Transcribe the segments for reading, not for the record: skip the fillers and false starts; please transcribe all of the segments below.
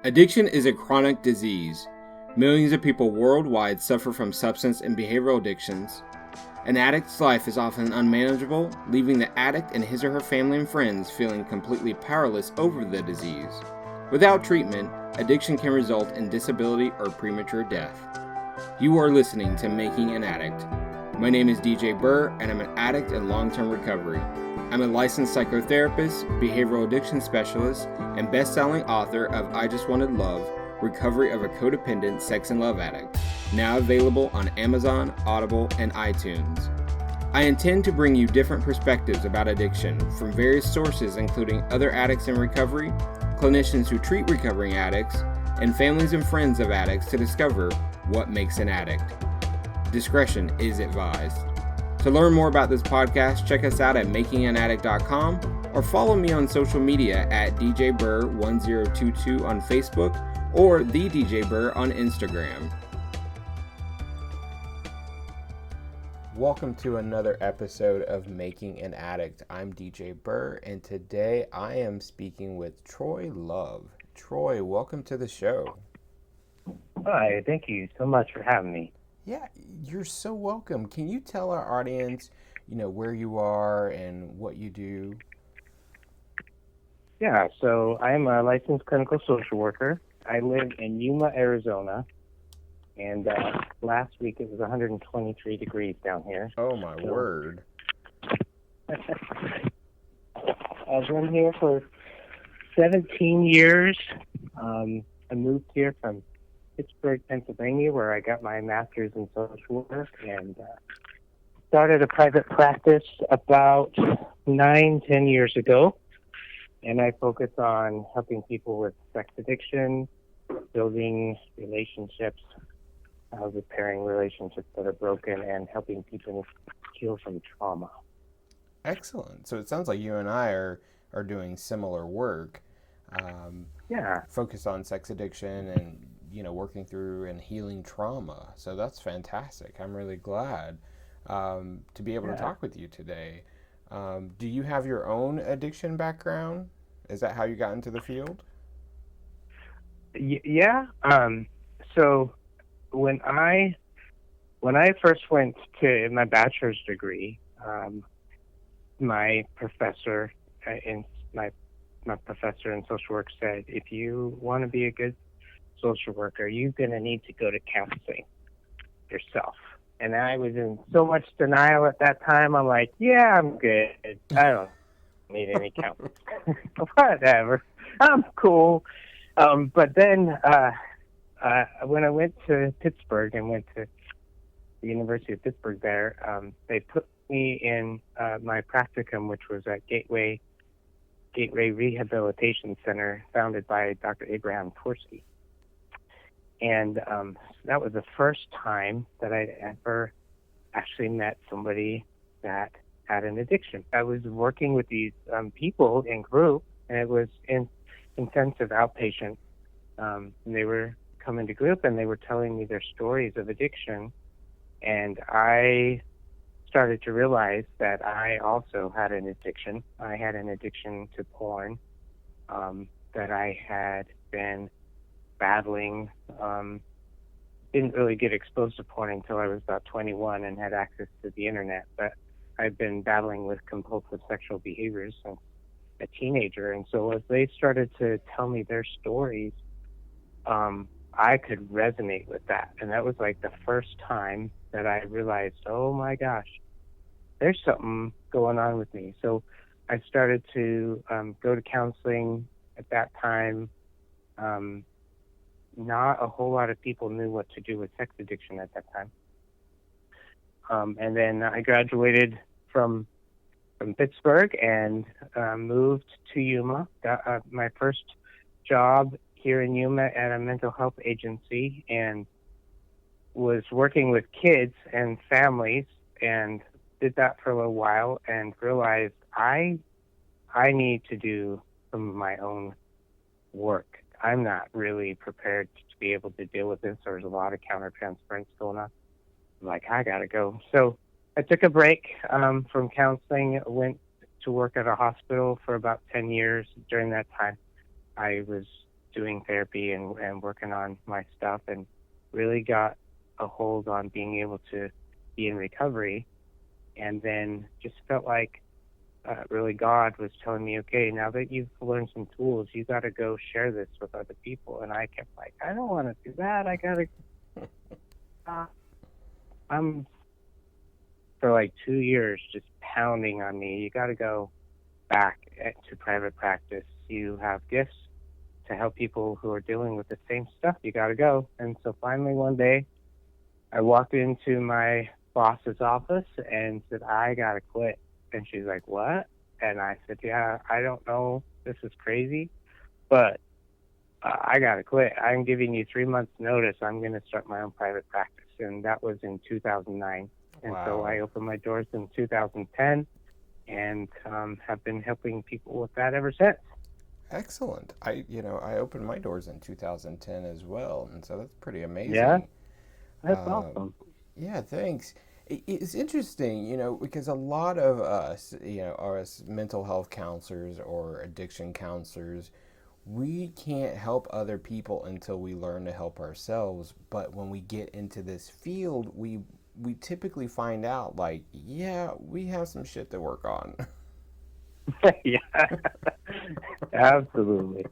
Addiction is a chronic disease. Millions of people worldwide suffer from substance and behavioral addictions. An addict's life is often unmanageable, leaving the addict and his or her family and friends feeling completely powerless over the disease. Without treatment, addiction can result in disability or premature death. You are listening to Making an Addict. My name is DJ Burr, and I'm an addict in long-term recovery. I'm a licensed psychotherapist, behavioral addiction specialist, and best-selling author of I Just Wanted Love, Recovery of a Codependent Sex and Love Addict, now available on Amazon, Audible, and iTunes. I intend to bring you different perspectives about addiction from various sources including other addicts in recovery, clinicians who treat recovering addicts, and families and friends of addicts to discover what makes an addict. Discretion is advised. To learn more about this podcast, check us out at makinganaddict.com or follow me on social media at DJBurr1022 on Facebook or The DJ Burr on Instagram. Welcome to another episode of Making an Addict. I'm DJ Burr, and today I am speaking with Troy Love. Troy, welcome to the show. Hi, thank you so much for having me. Yeah, you're so welcome. Can you tell our audience, where you are and what you do? Yeah, so I'm a licensed clinical social worker. I live in Yuma, Arizona, and last week it was 123 degrees down here. Oh, my word. I've been here for 17 years. I moved here from Pittsburgh, Pennsylvania, where I got my master's in social work, and started a private practice about 9-10 years ago. And I focus on helping people with sex addiction, building relationships, repairing relationships that are broken, and helping people heal from trauma. Excellent. So it sounds like you and I are doing similar work. Focus on sex addiction and working through and healing trauma. So that's fantastic. I'm really glad to be able to talk with you today. Do you have your own addiction background? Is that how you got into the field? Yeah. So when I first went to my bachelor's degree, my professor in social work said, if you want to be a good social worker, you're going to need to go to counseling yourself. And I was in so much denial at that time. I'm like, yeah, I'm good. I don't need any counseling. Whatever. I'm cool. But then when I went to Pittsburgh and went to the University of Pittsburgh there, they put me in my practicum, which was at Gateway Rehabilitation Center, founded by Dr. Abraham Tversky. And that was the first time that I'd ever actually met somebody that had an addiction. I was working with these people in group, and it was in intensive outpatient. And they were coming to group, and they were telling me their stories of addiction. And I started to realize that I also had an addiction. I had an addiction to porn that I had been battling. Didn't really get exposed to porn until I was about 21 and had access to the internet, but I've been battling with compulsive sexual behaviors since a teenager. And so as they started to tell me their stories, I could resonate with that. And that was like the first time that I realized, oh my gosh, there's something going on with me. So I started to go to counseling at that time. Not a whole lot of people knew what to do with sex addiction at that time. And then I graduated from Pittsburgh and moved to Yuma. Got my first job here in Yuma at a mental health agency, and was working with kids and families, and did that for a little while and realized I need to do some of my own work. I'm not really prepared to be able to deal with this. There's a lot of countertransference going on. I'm like, I gotta go. So I took a break from counseling, went to work at a hospital for about 10 years. During that time, I was doing therapy and working on my stuff, and really got a hold on being able to be in recovery. And then just felt like really God was telling me, okay, now that you've learned some tools, you got to go share this with other people. And I kept like, I don't want to do that. I got to, I'm for like 2 years just pounding on me. You got to go back to private practice. You have gifts to help people who are dealing with the same stuff. You got to go. And so finally one day I walked into my boss's office and said, I got to quit. And she's like, what? And I said, yeah, I don't know. This is crazy, but I got to quit. I'm giving you 3 months notice. I'm going to start my own private practice. And that was in 2009. And Wow. so I opened my doors in 2010 and have been helping people with that ever since. Excellent. I opened my doors in 2010 as well, and so that's pretty amazing. Yeah, that's awesome. Yeah, thanks. It's interesting, because a lot of us, us mental health counselors or addiction counselors, we can't help other people until we learn to help ourselves. But when we get into this field, we typically find out, like, yeah, we have some shit to work on. Yeah, absolutely.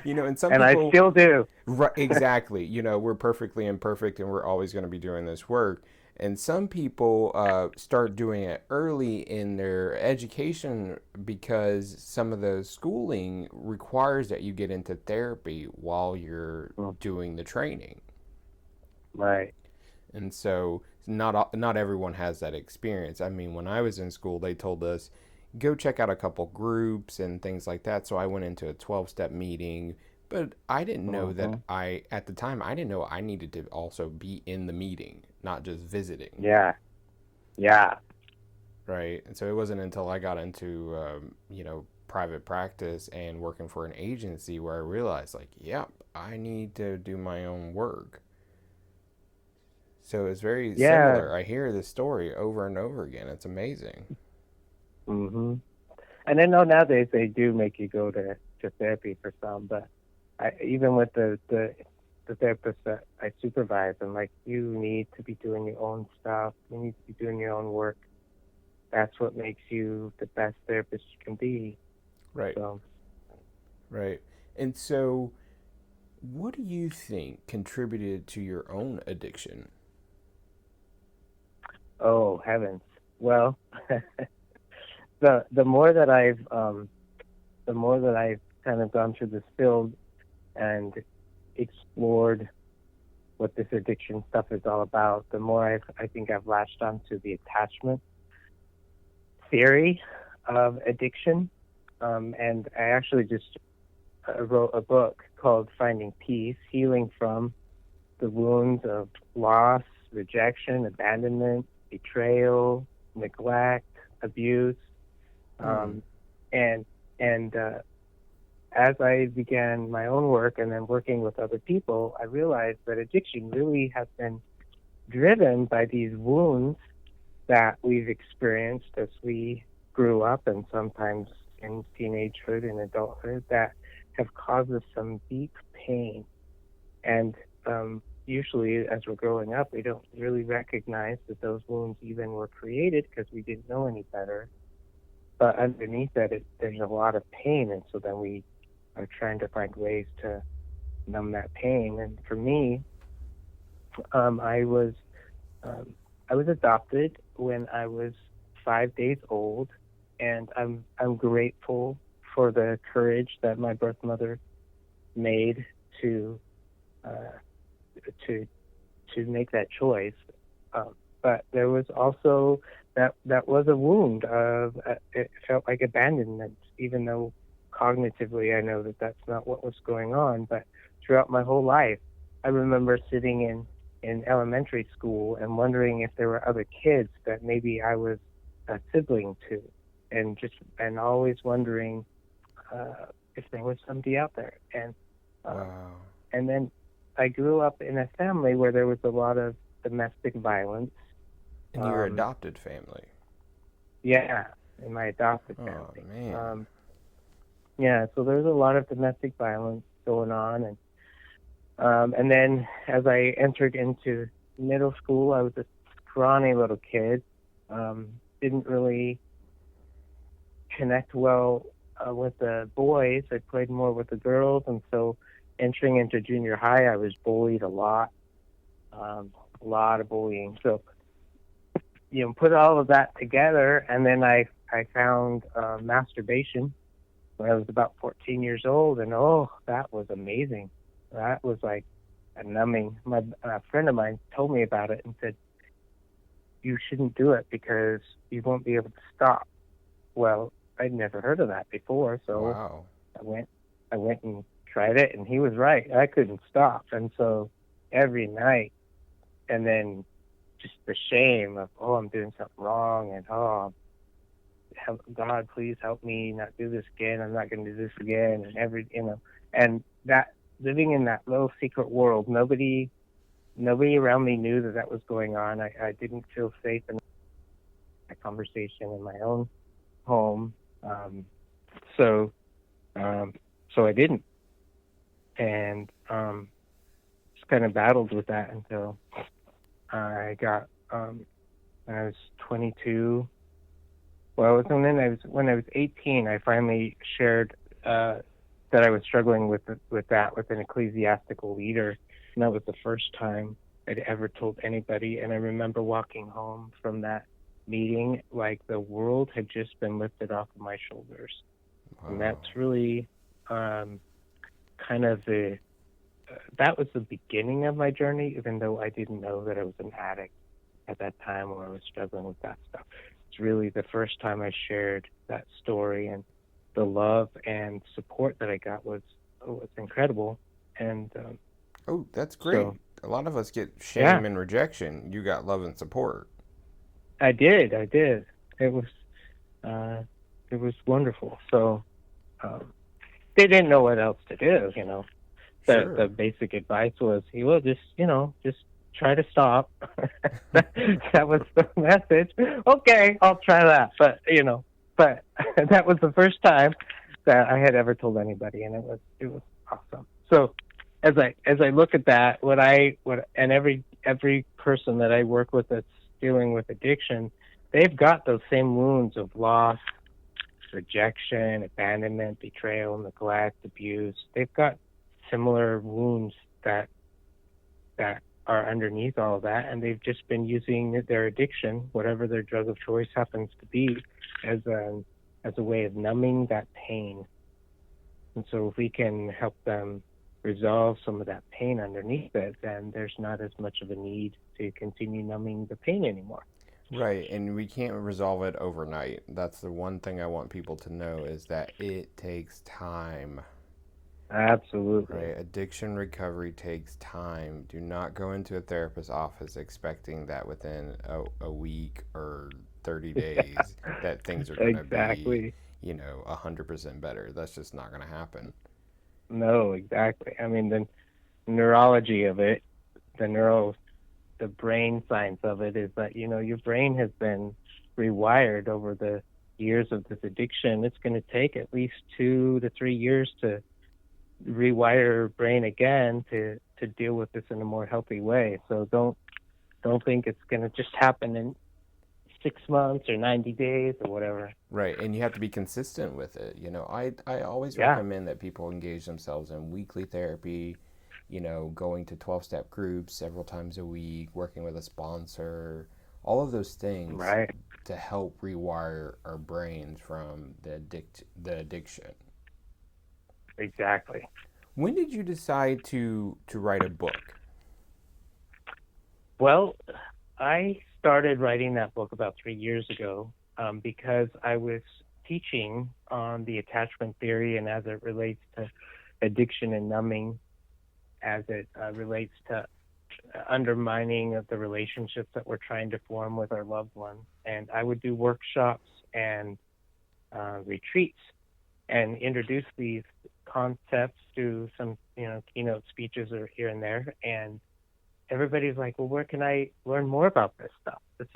And some and people, I still do. Right, exactly. We're perfectly imperfect, and we're always going to be doing this work. And some people start doing it early in their education because some of the schooling requires that you get into therapy while you're doing the training. Right. And so not everyone has that experience. I mean, when I was in school, they told us, go check out a couple groups and things like that. So I went into a 12-step meeting, but I didn't know that at the time, I didn't know I needed to also be in the meeting, not just visiting. Yeah. Right. And so it wasn't until I got into, private practice and working for an agency where I realized, like, yep, I need to do my own work. So it's very similar. I hear this story over and over again. It's amazing. And I know nowadays they do make you go to therapy for some, but even with the therapist that I supervise, I'm like, you need to be doing your own stuff. You need to be doing your own work. That's what makes you the best therapist you can be. Right. So. Right. And so what do you think contributed to your own addiction? Oh, heavens. Well, the more that I've kind of gone through this field and explored what this addiction stuff is all about, the more I think I've latched onto the attachment theory of addiction. And I actually just wrote a book called Finding Peace, Healing from the Wounds of Loss, Rejection, Abandonment, Betrayal, Neglect, Abuse. And as I began my own work and then working with other people, I realized that addiction really has been driven by these wounds that we've experienced as we grew up, and sometimes in teenagehood and adulthood, that have caused us some deep pain. And usually as we're growing up, we don't really recognize that those wounds even were created because we didn't know any better. But underneath that, there's a lot of pain, and so then we are trying to find ways to numb that pain. And for me, I was adopted when I was 5 days old, and I'm grateful for the courage that my birth mother made to make that choice. But there was also that was a wound of it felt like abandonment, even though cognitively I know that that's not what was going on. But throughout my whole life, I remember sitting in elementary school and wondering if there were other kids that maybe I was a sibling to, and always wondering if there was somebody out there. And Wow. And then I grew up in a family where there was a lot of domestic violence. In your adopted family? Yeah, in my adopted family. Oh, man. Yeah, so there was a lot of domestic violence, going on. And then as I entered into middle school, I was a scrawny little kid. Didn't really connect well with the boys. I played more with the girls, and so entering into junior high, I was bullied a lot of bullying. So, put all of that together, and then I found masturbation when I was about 14 years old, and that was amazing. That was like a numbing. A friend of mine told me about it and said, you shouldn't do it because you won't be able to stop. Well, I'd never heard of that before, so wow. I went and tried it, and he was right. I couldn't stop, and so every night, and then just the shame of, I'm doing something wrong, and God, please help me not do this again. I'm not going to do this again, and and that living in that little secret world, nobody around me knew that was going on. I didn't feel safe in a conversation in my own home. So I didn't, and just kind of battled with that until I got when I was 22. Well, when I was 18, I finally shared that I was struggling with that with an ecclesiastical leader, and that was the first time I'd ever told anybody. And I remember walking home from that meeting like the world had just been lifted off of my shoulders. Wow. And that's really kind of that was the beginning of my journey, even though I didn't know that I was an addict at that time or I was struggling with that stuff. It's really the first time I shared that story, and the love and support that I got was incredible. And that's great. So, a lot of us get shame and rejection. You got love and support. I did. It was wonderful. So they didn't know what else to do, Sure. The basic advice was, just try to stop. That was the message. Okay, I'll try that. But that was the first time that I had ever told anybody, and it was awesome. So as I look at that, and every person that I work with that's dealing with addiction, they've got those same wounds of loss, rejection, abandonment, betrayal, neglect, abuse. They've got similar wounds that are underneath all of that, and they've just been using their addiction, whatever their drug of choice happens to be, as a way of numbing that pain. And so if we can help them resolve some of that pain underneath it, then there's not as much of a need to continue numbing the pain anymore. Right, and we can't resolve it overnight. That's the one thing I want people to know, is that it takes time. Absolutely. Right, addiction recovery takes time. Do not go into a therapist's office expecting that within a week or 30 days that things are going to be, 100% better. That's just not going to happen. No, exactly. I mean, the neurology of it, the brain science of it is that, your brain has been rewired over the years of this addiction. It's going to take at least 2 to 3 years to rewire your brain again to deal with this in a more healthy way. So don't think it's going to just happen in 6 months or 90 days or whatever. Right, and you have to be consistent with it. I always recommend that people engage themselves in weekly therapy, going to 12-step groups several times a week, working with a sponsor, all of those things to help rewire our brains from the addiction. Exactly. When did you decide to write a book? Well, I started writing that book about 3 years ago because I was teaching on the attachment theory and as it relates to addiction and numbing, as it relates to undermining of the relationships that we're trying to form with our loved ones. And I would do workshops and retreats and introduce these concepts through some, keynote speeches or here and there. And everybody's like, well, where can I learn more about this stuff? This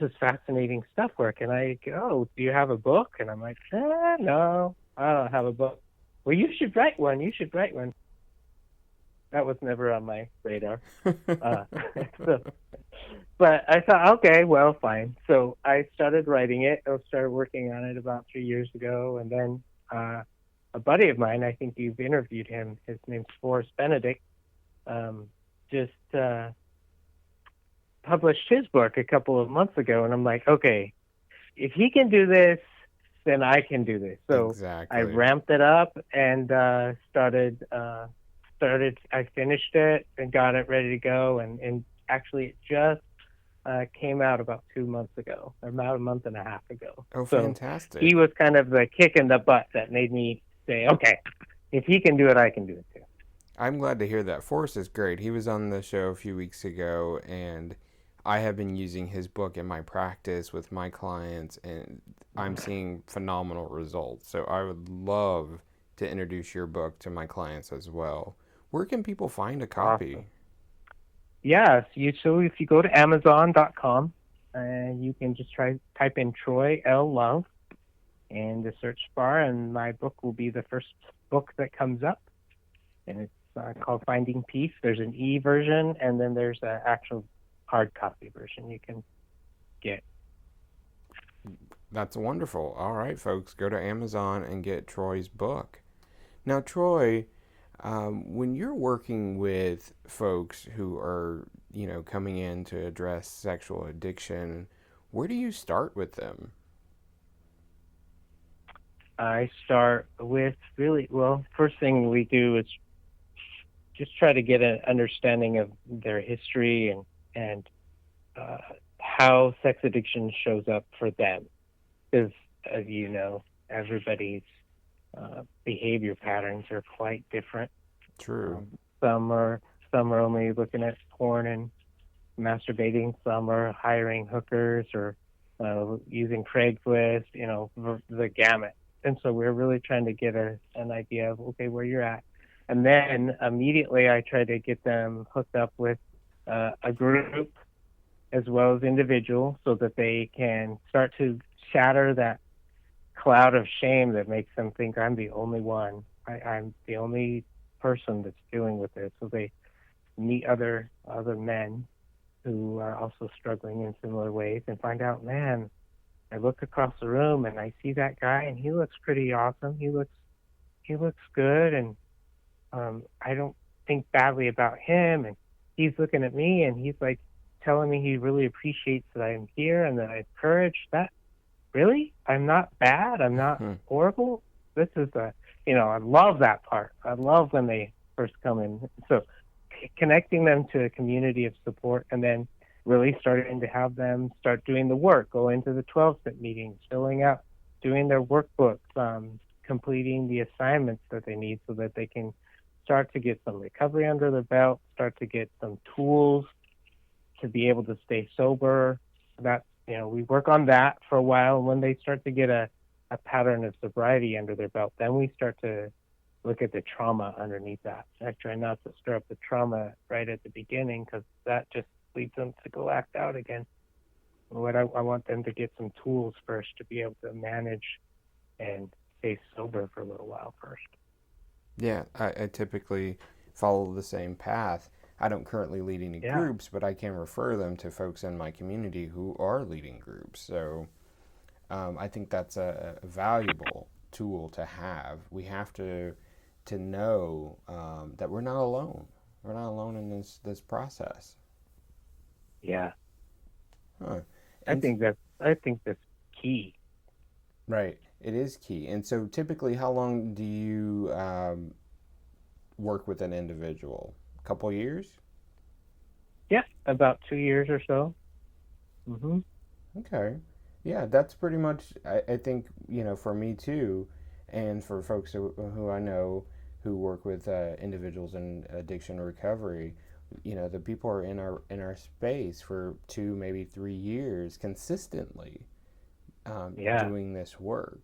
is fascinating stuff. Where can I go? Do you have a book? And I'm like, no, I don't have a book. well, you should write one. You should write one. That was never on my radar. Uh, so, but I thought, okay, well, fine. So I started writing it. I started working on it about 3 years ago, and then a buddy of mine, I think you've interviewed him. His name's Forrest Benedict. Just published his book a couple of months ago, and I'm like, okay, if he can do this, then I can do this. So Exactly. I ramped it up and started. I finished it and got it ready to go, and actually it just came out about 2 months ago, or about a month and a half ago. Oh, so fantastic. He was kind of the kick in the butt that made me say, okay, if he can do it, I can do it too. I'm glad to hear that. Forrest is great. He was on the show a few weeks ago, and I have been using his book in my practice with my clients, and I'm seeing phenomenal results. So I would love to introduce your book to my clients as well. Where can people find a copy? Awesome. Yes, so if you go to Amazon.com, you can just type in Troy L. Love in the search bar, and my book will be the first book that comes up. And it's called Finding Peace. There's an e-version, and then there's an actual hard copy version you can get. That's wonderful. All right, folks, go to Amazon and get Troy's book. Now, Troy, when you're working with folks who are, coming in to address sexual addiction, where do you start with them? I start with first thing we do is just try to get an understanding of their history and how sex addiction shows up for them. Because, as you know, everybody's behavior patterns are quite different. True. Some are only looking at porn and masturbating. Some are hiring hookers or using Craigslist. The gamut. And so we're really trying to get an idea of, okay, where you're at. And then immediately I try to get them hooked up with a group as well as individual so that they can start to shatter that cloud of shame that makes them think I'm the only one. I'm the only person that's dealing with this. So they meet other men who are also struggling in similar ways and find out, man, I look across the room and I see that guy and he looks pretty awesome. He looks good, and I don't think badly about him, and he's looking at me and he's like telling me he really appreciates that I'm here and that I have courage. That really, I'm not bad. I'm not horrible. This is I love that part. I love when they first come in. So connecting them to a community of support, and then really starting to have them start doing the work, go into the 12-step meetings, filling out, doing their workbooks, completing the assignments that they need so that they can start to get some recovery under their belt, start to get some tools to be able to stay sober. That, we work on that for a while. And when they start to get a pattern of sobriety under their belt, then we start to look at the trauma underneath that. I try not to stir up the trauma right at the beginning, because that just leads them to go act out again. I want them to get some tools first to be able to manage and stay sober for a little while first. Yeah, I typically follow the same path. I don't currently lead any groups, but I can refer them to folks in my community who are leading groups. So I think that's a valuable tool to have. We have to know that we're not alone. We're not alone in this process. Yeah. Huh. I think that's key. Right. It is key. And so typically, how long do you work with an individual? A couple years? Yeah, about 2 years or so. Mm-hmm. Okay. Yeah, that's pretty much, I think, for me too, and for folks who I know who work with individuals in addiction recovery, the people are in our space for 2, maybe 3 years consistently doing this work.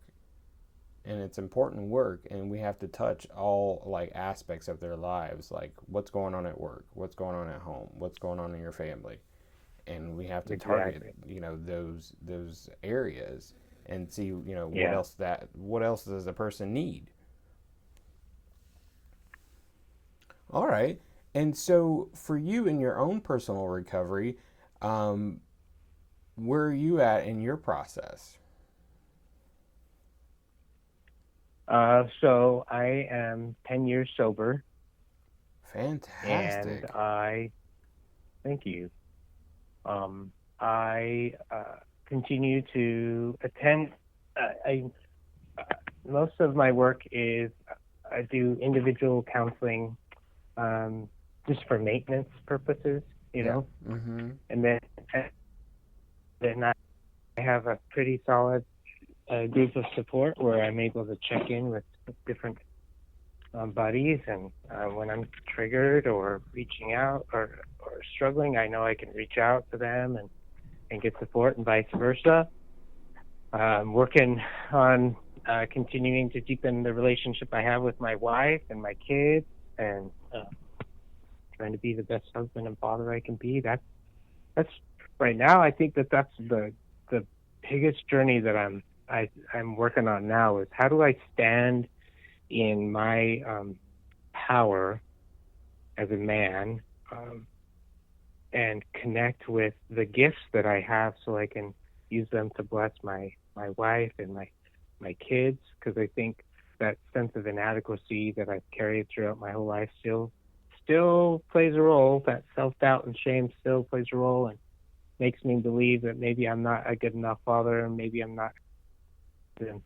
And it's important work, and we have to touch all aspects of their lives, like what's going on at work, what's going on at home, what's going on in your family, and we have to target those areas and see what else does the person need. All right. And so for you in your own personal recovery, um, where are you at in your process? So I am 10 years sober, and Fantastic. thank you. I continue to attend. I Most of my work is I do individual counseling, um, just for maintenance purposes, Yeah. Mm-hmm. and then I have a pretty solid group of support where I'm able to check in with different buddies, and when I'm triggered or reaching out or struggling, I know I can reach out to them and get support, and vice versa. I'm working on continuing to deepen the relationship I have with my wife and my kids, and trying to be the best husband and father I can be. That's right now. I think that's the biggest journey that I'm working on now is how do I stand in my power as a man, and connect with the gifts that I have so I can use them to bless my wife and my kids, because I think that sense of inadequacy that I've carried throughout my whole life still plays a role. That self-doubt and shame still plays a role and makes me believe that maybe I'm not a good enough father, and maybe I'm not. And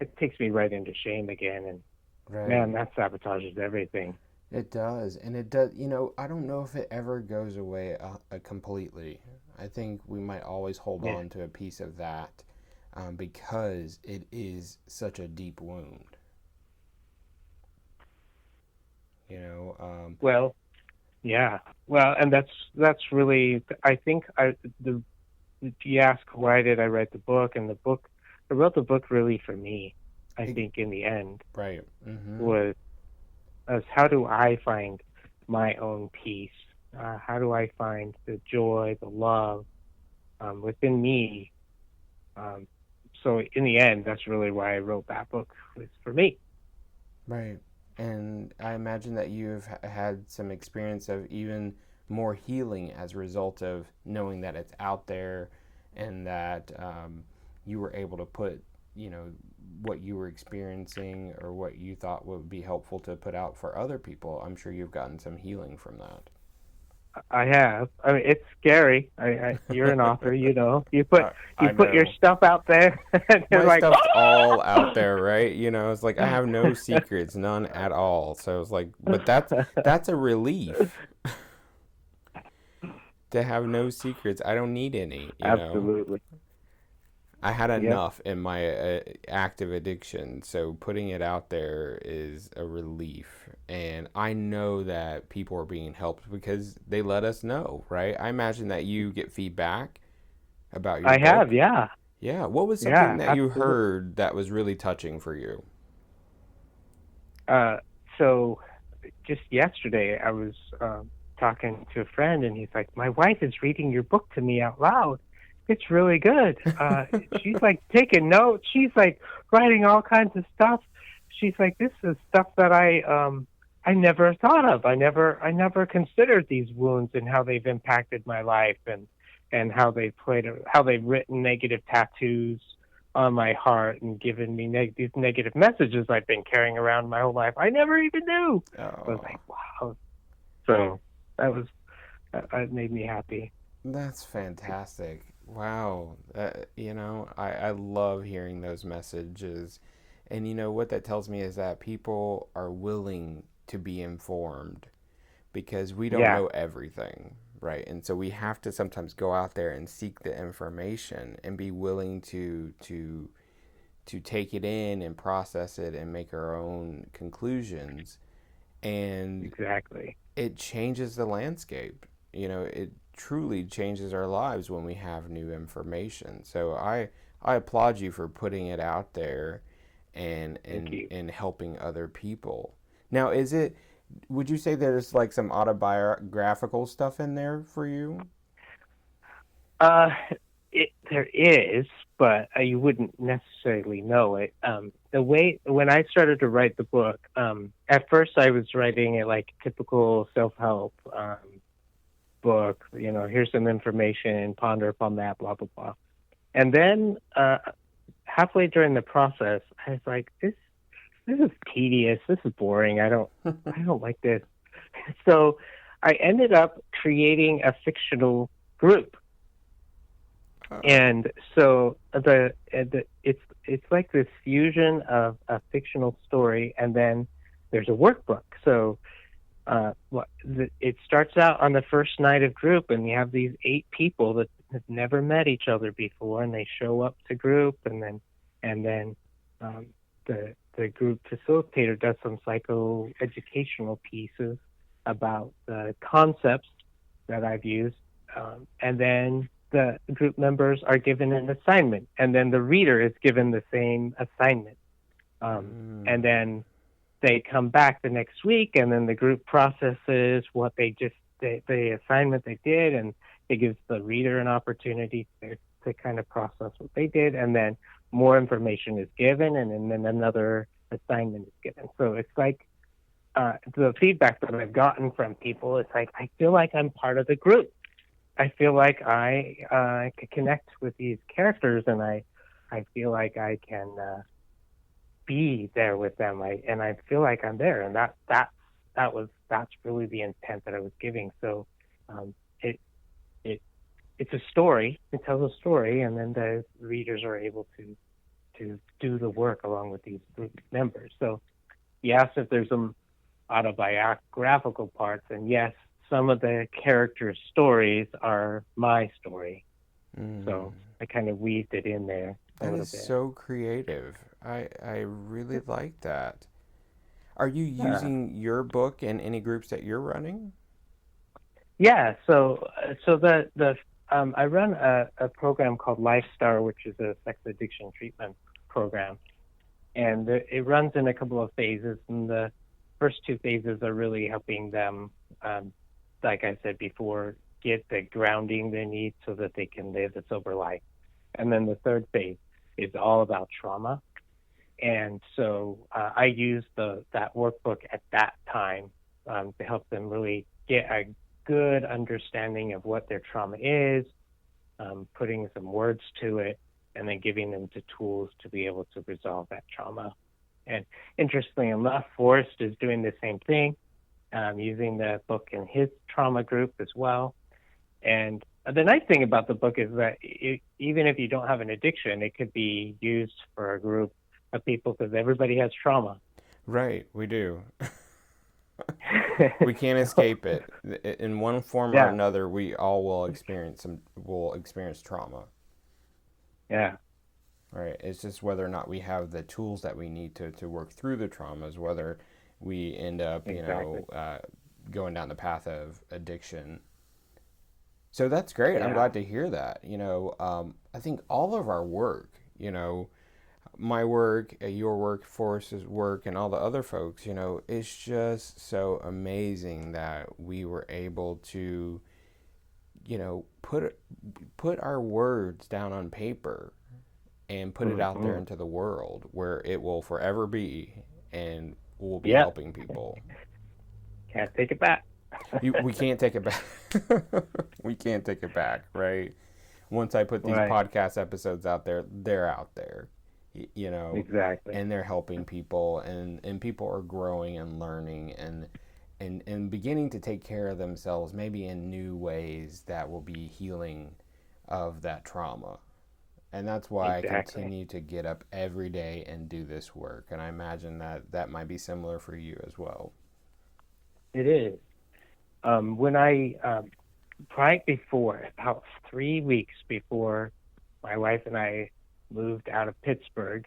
it takes me right into shame again, and Right. man, that sabotages everything. It does. And it does, I don't know if it ever goes away completely. I think we might always hold Yeah. on to a piece of that because it is such a deep wound, you know. Well, yeah. Well, and that's really, I think, the if you ask why did I write the book, and I wrote the book really for me. I it, think in the end right. Mm-hmm. was as how do I find my own peace? How do I find the joy, the love within me? Um, so in the end, that's really why I wrote that book, was for me. Right. And I imagine that you've had some experience of even more healing as a result of knowing that it's out there and that you were able to put, you know, what you were experiencing or what you thought would be helpful to put out for other people. I'm sure you've gotten some healing from I have. I mean, it's scary. You're an author, you I put your know. stuff out there, and you're My like, stuff's all out oh! there, right? It's like I have no secrets, none at all. So it's like, but that's a relief to have no secrets. I don't need any. Absolutely. I had Yep. enough in my active addiction, so putting it out there is a relief. And I know that people are being helped because they let us know, right? I imagine that you get feedback about your I have, book. yeah. Yeah, what was something Yeah, that you absolutely. heard that was really touching for you? Uh, so just yesterday, I was talking to a friend, and he's like, "My wife is reading your book to me out loud. It's really good. She's like taking notes. She's like writing all kinds of stuff. She's like, this is stuff that I never thought of. I never considered these wounds and how they've impacted my life, and how they've written negative tattoos on my heart and given me these negative messages I've been carrying around my whole life. I never even knew. I was Oh, like, wow. So that was that made me happy. that's fantastic. Wow. I love hearing those messages. And what that tells me is that people are willing to be informed because we don't Yeah, know everything, right? And so we have to sometimes go out there and seek the information and be willing to take it in and process it and make our own conclusions. And exactly. it changes the landscape. It truly changes our lives when we have new information. So I applaud you for putting it out there and Thank and you. and helping other people. Now, would you say there's like some autobiographical stuff in there for you? Uh, There is, but you wouldn't necessarily know it. The way when I started to write the book, at first I was writing it like typical self-help book. Here's some information, ponder upon that, blah blah blah. And then halfway during the process, I was like, this is tedious. This is boring. I don't like this. So I ended up creating a fictional group. And so it's like this fusion of a fictional story, and then there's a workbook. So it starts out on the first night of group, and you have these 8 people that have never met each other before, and they show up to group, and then the group facilitator does some psychoeducational pieces about the concepts that I've used, and then the group members are given an assignment, and then the reader is given the same assignment. And then they come back the next week, and then the group processes what the assignment they did, and it gives the reader an opportunity to kind of process what they did, and then more information is given, and then another assignment is given. So it's like the feedback that I've gotten from people, it's like, I feel like I'm part of the group. I feel like I could connect with these characters, and I feel like I can be there with them. And I feel like I'm there, and that's really the intent that I was giving. So it's a story. It tells a story, and then the readers are able to do the work along with these group members. So you asked if there's some autobiographical parts, and yes, some of the characters' stories are my story. So I kind of weaved it in there. That is so creative. I really like that. Are you using your book in any groups that you're running? Yeah. So I run a program called Lifestar, which is a sex addiction treatment program, and it runs in a couple of phases. And the first 2 phases are really helping them, like I said before, get the grounding they need so that they can live a sober life. And then the third phase is all about trauma. And so I used that workbook at that time to help them really get a good understanding of what their trauma is, putting some words to it, and then giving them the tools to be able to resolve that trauma. And interestingly enough, Forrest is doing the same thing, using the book in his trauma group as well. And the nice thing about the book is that even if you don't have an addiction, it could be used for a group of people, because everybody has trauma. Right, we do. We can't escape it. In one form or another, we all will experience trauma. Yeah. Right. It's just whether or not we have the tools that we need to work through the traumas, whether we end up, going down the path of addiction. So that's great. Yeah. I'm glad to hear that. I think all of our work, my work, your work, Forrest's work, and all the other folks, it's just so amazing that we were able to, put our words down on paper and put it out there into the world where it will forever be, and we'll be helping people. Can't take it back. We can't take it back. We can't take it back, right? Once I put these podcast episodes out there, they're out there, Exactly. And they're helping people, and people are growing and learning and beginning to take care of themselves, maybe in new ways that will be healing of that trauma. And that's why I continue to get up every day and do this work. And I imagine that might be similar for you as well. It is. When I, right before, about 3 weeks before my wife and I moved out of Pittsburgh,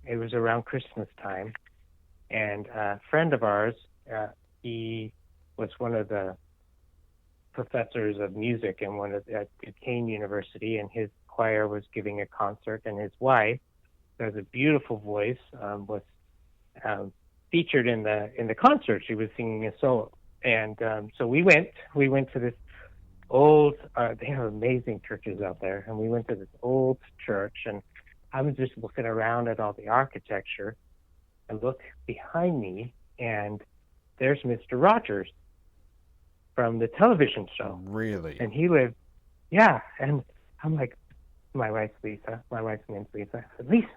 it was around Christmas time, and a friend of ours, he was one of the professors of music at Duquesne University, and his choir was giving a concert, and his wife, who has a beautiful voice, was featured in the concert. She was singing a solo, and so we went to this they have amazing churches out there. And we went to this old church, and I was just looking around at all the architecture. I look behind me, and there's Mr. Rogers from the television show. Really? And he lived, yeah. And I'm like, my wife's Lisa. My wife's name's Lisa. I said, Lisa,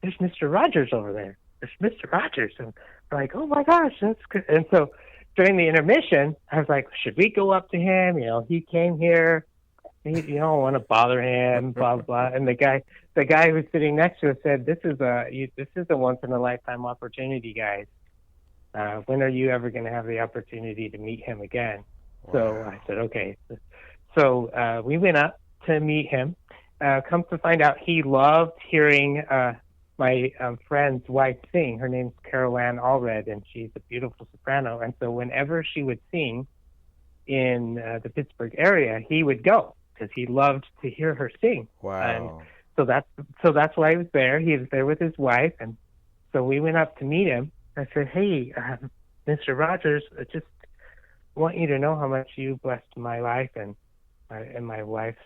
there's Mr. Rogers over there. There's Mr. Rogers. And we're like, oh my gosh, that's good. And so during the intermission, I was like, should we go up to him? You know, he came here. You don't want to bother him, blah, blah. And the guy who was sitting next to us said, this is a once in a lifetime opportunity, guys. When are you ever going to have the opportunity to meet him again? Wow. So I said, okay. So we went up to meet him. Come to find out, he loved hearing my friend's wife sing. Her name's Carol Ann Allred, and she's a beautiful soprano. And so whenever she would sing in the Pittsburgh area, he would go because he loved to hear her sing. Wow. And so that's why he was there. He was there with his wife, and so we went up to meet him. I said, hey, Mr. Rogers, I just want you to know how much you blessed my life and my wife's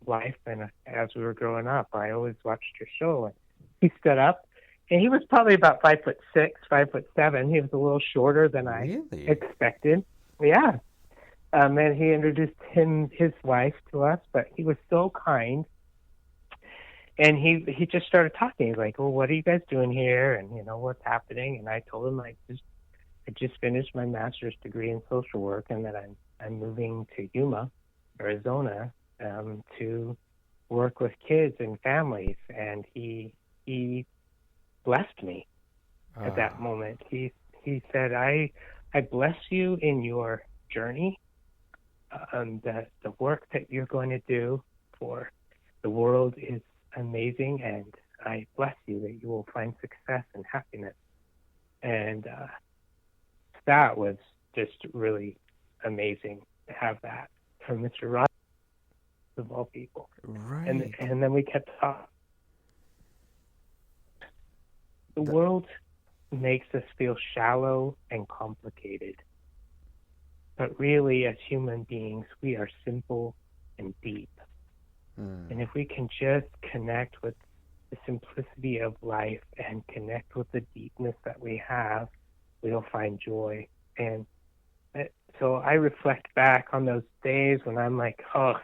life. And as we were growing up, I always watched your show. And he stood up, and he was probably about 5'6", 5'7". He was a little shorter than I expected. Yeah. And he introduced his wife to us, but he was so kind. And he just started talking. He's like, well, what are you guys doing here? And, you know, what's happening? And I told him I just finished my master's degree in social work, and that I'm moving to Yuma, Arizona, to work with kids and families. And he blessed me at that moment. He said, I bless you in your journey, the work that you're going to do for the world is amazing, and I bless you that you will find success and happiness. And that was just really amazing to have that from Mr. Rogers, of all people. Right. And then we kept talking. The world makes us feel shallow and complicated. But really, as human beings, we are simple and deep. And if we can just connect with the simplicity of life and connect with the deepness that we have, we'll find joy. And so I reflect back on those days when I'm like, oh,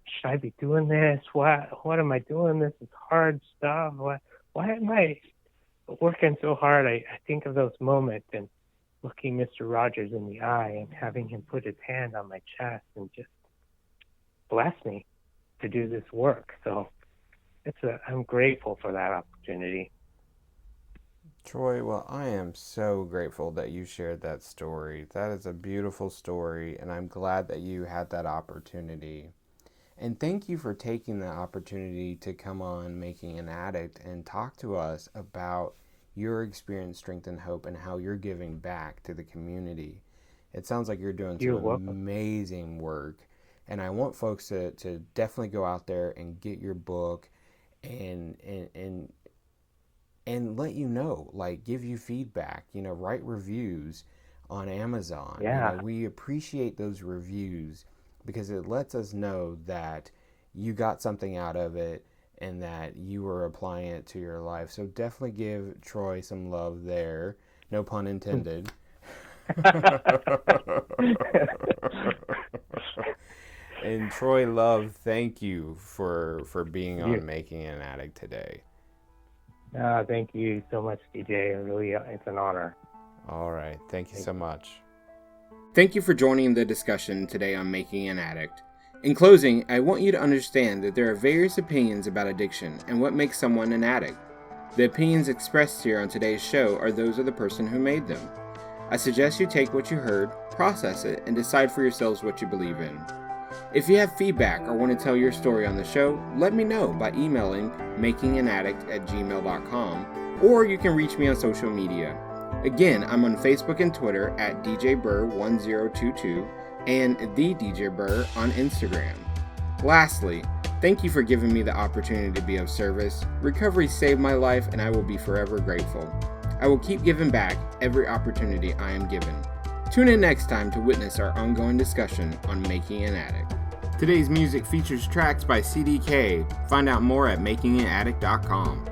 should I be doing this? What am I doing? This is hard stuff. Why am I working so hard? I think of those moments and looking Mr. Rogers in the eye and having him put his hand on my chest and just bless me to do this work. So I'm grateful for that opportunity. Troy, well, I am so grateful that you shared that story. That is a beautiful story, and I'm glad that you had that opportunity. And thank you for taking the opportunity to come on Making an Addict and talk to us about your experience, strength, and hope, and how you're giving back to the community. It sounds like you're doing some amazing work. And I want folks to definitely go out there and get your book and let you know, like, give you feedback, you know, write reviews on Amazon. Yeah. You know, we appreciate those reviews because it lets us know that you got something out of it and that you were applying it to your life. So definitely give Troy some love there. No pun intended. And Troy Love, thank you for being on Making an Addict today. Thank you so much, DJ. Really, it's an honor. All right. Thank you so much. Thank you for joining the discussion today on Making an Addict. In closing, I want you to understand that there are various opinions about addiction and what makes someone an addict. The opinions expressed here on today's show are those of the person who made them. I suggest you take what you heard, process it, and decide for yourselves what you believe in. If you have feedback or want to tell your story on the show, let me know by emailing makinganaddict@gmail.com, or you can reach me on social media. Again, I'm on Facebook and Twitter at DJBurr1022 and The DJ Burr on Instagram. Lastly, thank you for giving me the opportunity to be of service. Recovery saved my life, and I will be forever grateful. I will keep giving back every opportunity I am given. Tune in next time to witness our ongoing discussion on Making an Addict. Today's music features tracks by CDK. Find out more at makinganaddict.com.